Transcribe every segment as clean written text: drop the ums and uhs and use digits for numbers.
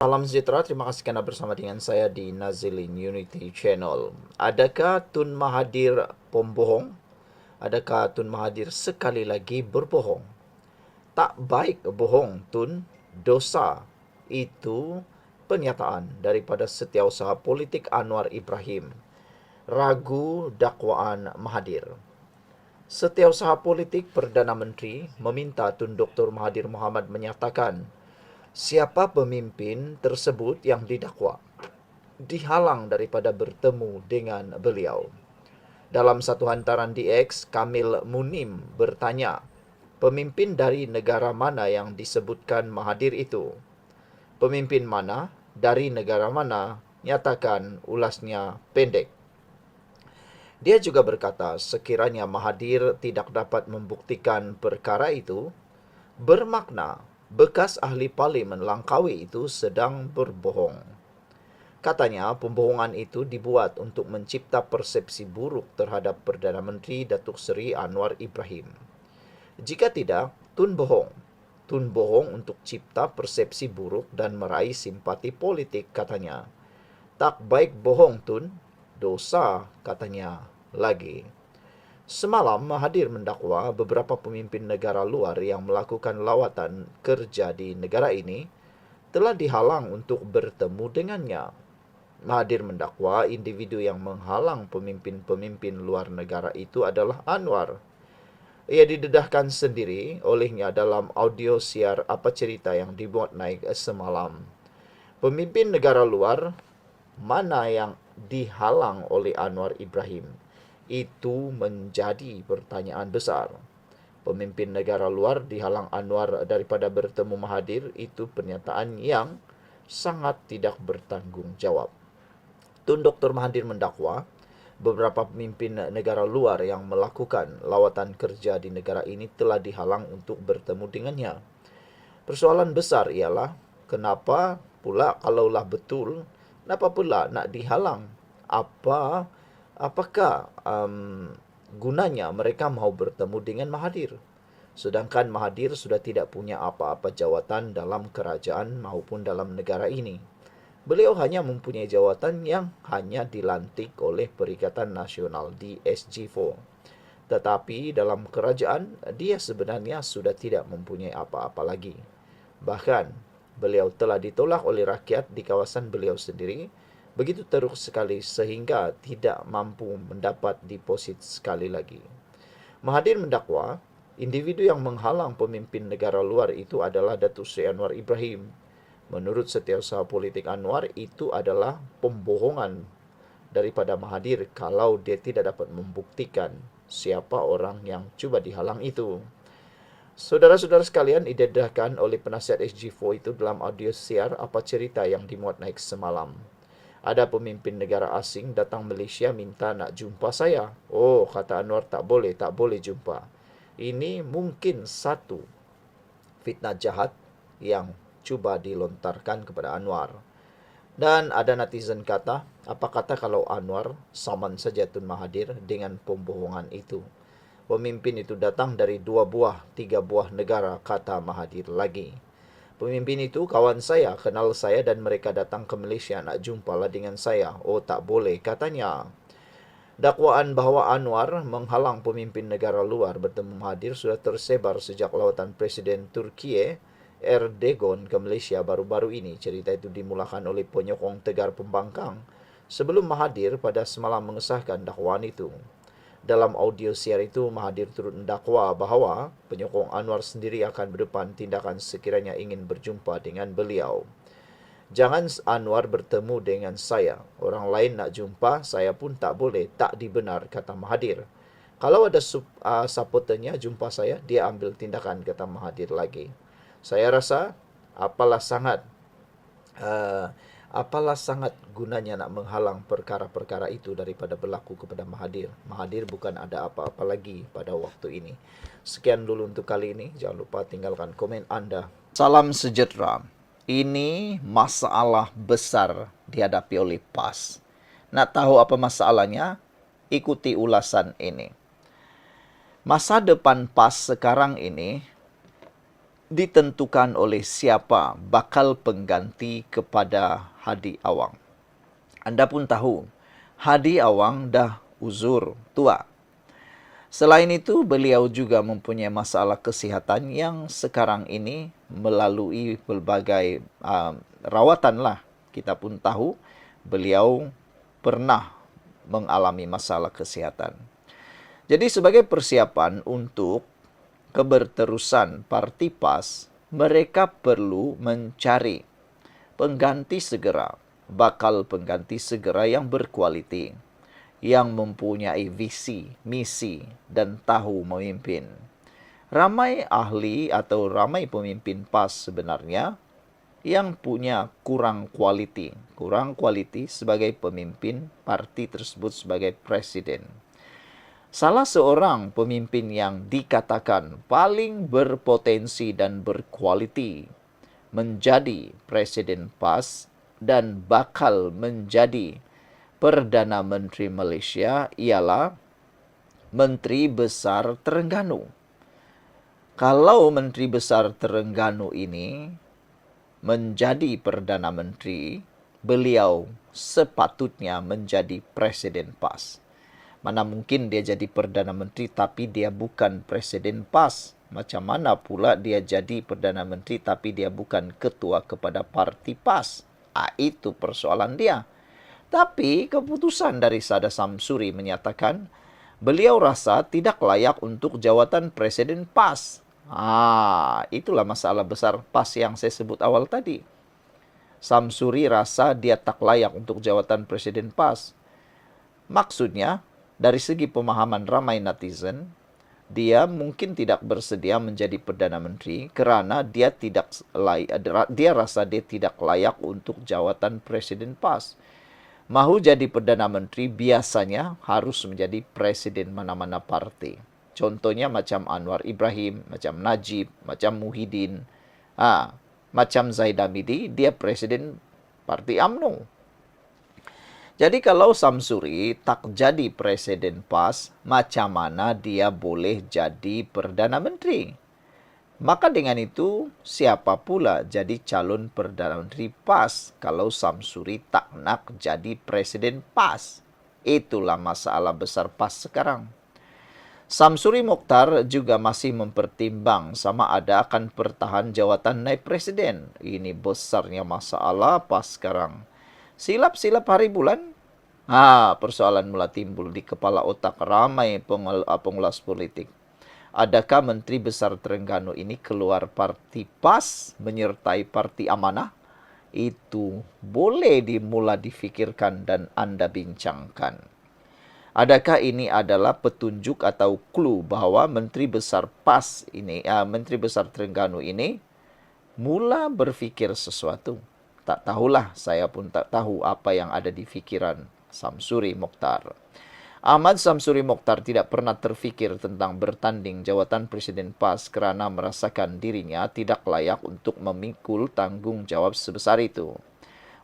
Salam sejahtera, terima kasih kerana bersama dengan saya di Nazilin Unity Channel. Adakah Tun Mahathir pembohong? Adakah Tun Mahathir sekali lagi berbohong? Tak baik bohong, Tun. Dosa. Itu pernyataan daripada Setiausaha Politik Anwar Ibrahim. Ragu dakwaan Mahathir. Setiausaha Politik Perdana Menteri meminta Tun Dr. Mahathir Mohamad menyatakan siapa pemimpin tersebut yang didakwa dihalang daripada bertemu dengan beliau. Dalam satu hantaran di X, Kamil Munim bertanya, pemimpin dari negara mana yang disebutkan Mahathir itu? Pemimpin mana? Dari negara mana? Nyatakan ulasnya pendek. Dia juga berkata, sekiranya Mahathir tidak dapat membuktikan perkara itu, bermakna bekas ahli parlimen Langkawi itu sedang berbohong. Katanya, pembohongan itu dibuat untuk mencipta persepsi buruk terhadap Perdana Menteri Datuk Seri Anwar Ibrahim. Jika tidak, Tun bohong. Tun bohong untuk cipta persepsi buruk dan meraih simpati politik, katanya. Tak baik bohong, Tun. Dosa, katanya lagi. Semalam, Mahathir mendakwa beberapa pemimpin negara luar yang melakukan lawatan kerja di negara ini telah dihalang untuk bertemu dengannya. Mahathir mendakwa individu yang menghalang pemimpin-pemimpin luar negara itu adalah Anwar. Ia didedahkan sendiri olehnya dalam audio siar Apa Cerita yang dibuat naik semalam. Pemimpin negara luar mana yang dihalang oleh Anwar Ibrahim? Itu menjadi pertanyaan besar. Pemimpin negara luar dihalang Anwar daripada bertemu Mahathir, itu pernyataan yang sangat tidak bertanggung jawab. Tun Dr. Mahathir mendakwa beberapa pemimpin negara luar yang melakukan lawatan kerja di negara ini telah dihalang untuk bertemu dengannya. Persoalan besar ialah, kenapa pula kalaulah betul, kenapa pula nak dihalang? Apakah gunanya mereka mahu bertemu dengan Mahathir? Sedangkan Mahathir sudah tidak punya apa-apa jawatan dalam kerajaan maupun dalam negara ini. Beliau hanya mempunyai jawatan yang hanya dilantik oleh Perikatan Nasional di SG4. Tetapi dalam kerajaan, dia sebenarnya sudah tidak mempunyai apa-apa lagi. Bahkan, beliau telah ditolak oleh rakyat di kawasan beliau sendiri, begitu teruk sekali sehingga tidak mampu mendapat deposit sekali lagi. Mahathir mendakwa, individu yang menghalang pemimpin negara luar itu adalah Datuk Seri Anwar Ibrahim. Menurut Setiausaha Politik Anwar, itu adalah pembohongan daripada Mahathir kalau dia tidak dapat membuktikan siapa orang yang cuba dihalang itu. Saudara-saudara sekalian, didedahkan oleh penasihat SG4 itu dalam audio siar Apa Cerita yang dimuat naik semalam. Ada pemimpin negara asing datang Malaysia minta nak jumpa saya. Oh, kata Anwar, tak boleh jumpa. Ini mungkin satu fitnah jahat yang cuba dilontarkan kepada Anwar. Dan ada netizen kata, apa kata kalau Anwar saman saja Tun Mahathir dengan pembohongan itu? Pemimpin itu datang dari 3 buah negara, kata Mahathir lagi. Pemimpin itu kawan saya, kenal saya dan mereka datang ke Malaysia nak jumpalah dengan saya. Oh, tak boleh, katanya. Dakwaan bahawa Anwar menghalang pemimpin negara luar bertemu Mahathir sudah tersebar sejak lawatan Presiden Turki Erdogan ke Malaysia baru-baru ini. Cerita itu dimulakan oleh penyokong Tegar Pembangkang sebelum Mahathir pada semalam mengesahkan dakwaan itu. Dalam audio siar itu, Mahathir turut mendakwa bahawa penyokong Anwar sendiri akan berdepan tindakan sekiranya ingin berjumpa dengan beliau. Jangan Anwar bertemu dengan saya. Orang lain nak jumpa, saya pun tak boleh. Tak dibenar, kata Mahathir. Kalau ada supporternya jumpa saya, dia ambil tindakan, kata Mahathir lagi. Saya rasa apalah sangat uh, apalah sangat gunanya nak menghalang perkara-perkara itu daripada berlaku kepada Mahathir. Mahathir bukan ada apa-apa lagi pada waktu ini. Sekian dulu untuk kali ini. Jangan lupa tinggalkan komen anda. Salam sejahtera. Ini masalah besar dihadapi oleh PAS. Nak tahu apa masalahnya? Ikuti ulasan ini. Masa depan PAS sekarang ini ditentukan oleh siapa bakal pengganti kepada Hadi Awang. Anda pun tahu, Hadi Awang dah uzur tua. Selain itu, beliau juga mempunyai masalah kesihatan yang sekarang ini melalui berbagai rawatan lah. Kita pun tahu beliau pernah mengalami masalah kesihatan. Jadi sebagai persiapan untuk keberterusan Parti PAS, mereka perlu mencari pengganti segera, bakal pengganti segera yang berkualiti, yang mempunyai visi, misi, dan tahu memimpin. Ramai ahli atau ramai pemimpin PAS sebenarnya yang punya kurang kualiti sebagai pemimpin parti tersebut sebagai presiden. Salah seorang pemimpin yang dikatakan paling berpotensi dan berkualiti menjadi presiden PAS dan bakal menjadi Perdana Menteri Malaysia ialah Menteri Besar Terengganu. Kalau Menteri Besar Terengganu ini menjadi Perdana Menteri, beliau sepatutnya menjadi Presiden PAS. Mana mungkin dia jadi Perdana Menteri tapi dia bukan Presiden PAS. Macam mana pula dia jadi Perdana Menteri tapi dia bukan ketua kepada parti PAS. Itu persoalan dia. Tapi keputusan dari Sada Samsuri menyatakan beliau rasa tidak layak untuk jawatan Presiden PAS. Itulah masalah besar PAS yang saya sebut awal tadi. Samsuri rasa dia tak layak untuk jawatan Presiden PAS. Maksudnya, dari segi pemahaman ramai netizen, dia mungkin tidak bersedia menjadi Perdana Menteri kerana dia rasa dia tidak layak untuk jawatan Presiden PAS. Mahu jadi Perdana Menteri biasanya harus menjadi Presiden mana-mana parti. Contohnya macam Anwar Ibrahim, macam Najib, macam Muhyiddin, macam Zaid Hamidi, dia Presiden Parti UMNO. Jadi kalau Samsuri tak jadi Presiden PAS, macam mana dia boleh jadi Perdana Menteri? Maka dengan itu, siapa pula jadi calon Perdana Menteri PAS kalau Samsuri tak nak jadi Presiden PAS? Itulah masalah besar PAS sekarang. Samsuri Mokhtar juga masih mempertimbang sama ada akan pertahan jawatan naib presiden. Ini besarnya masalah PAS sekarang. Silap-silap hari bulan, persoalan mula timbul di kepala otak ramai pengulas politik. Adakah Menteri Besar Terengganu ini keluar parti PAS menyertai Parti Amanah? Itu boleh dimula difikirkan dan Anda bincangkan. Adakah ini adalah petunjuk atau clue bahawa Menteri Besar PAS ini, Menteri Besar Terengganu ini mula berfikir sesuatu? Tak tahulah, saya pun tak tahu apa yang ada di fikiran Samsuri Mokhtar. Ahmad Samsuri Mokhtar tidak pernah terfikir tentang bertanding jawatan Presiden PAS kerana merasakan dirinya tidak layak untuk memikul tanggungjawab sebesar itu.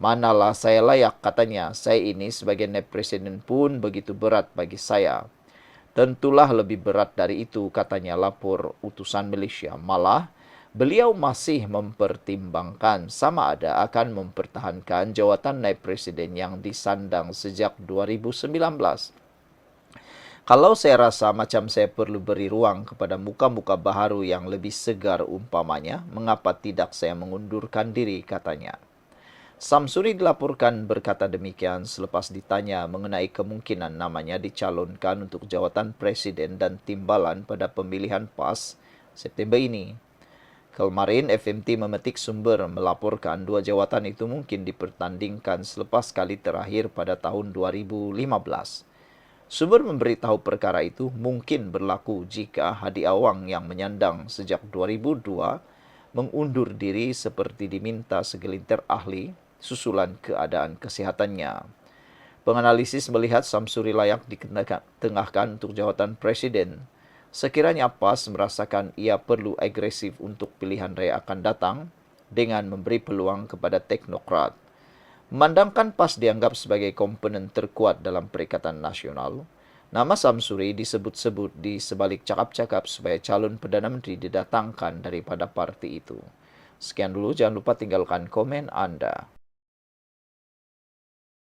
Manalah saya layak, katanya. Saya ini sebagai naib presiden pun begitu berat bagi saya. Tentulah lebih berat dari itu, katanya, lapor utusan Malaysia. Malah, beliau masih mempertimbangkan sama ada akan mempertahankan jawatan naib presiden yang disandang sejak 2019. Kalau saya rasa macam saya perlu beri ruang kepada muka-muka baharu yang lebih segar umpamanya, mengapa tidak saya mengundurkan diri, katanya. Samsuri dilaporkan berkata demikian selepas ditanya mengenai kemungkinan namanya dicalonkan untuk jawatan presiden dan timbalan pada pemilihan PAS September ini. Kemarin FMT memetik sumber melaporkan dua jawatan itu mungkin dipertandingkan selepas kali terakhir pada tahun 2015. Sumber memberitahu perkara itu mungkin berlaku jika Hadi Awang yang menyandang sejak 2002 mengundur diri seperti diminta segelintir ahli susulan keadaan kesihatannya. Penganalisis melihat Samsuri layak ditengahkan untuk jawatan presiden. Sekiranya PAS merasakan ia perlu agresif untuk pilihan raya akan datang dengan memberi peluang kepada teknokrat. Memandangkan PAS dianggap sebagai komponen terkuat dalam Perikatan Nasional, Nama Samsuri disebut-sebut di sebalik cakap-cakap supaya calon Perdana Menteri didatangkan daripada parti itu. Sekian dulu, jangan lupa tinggalkan komen Anda.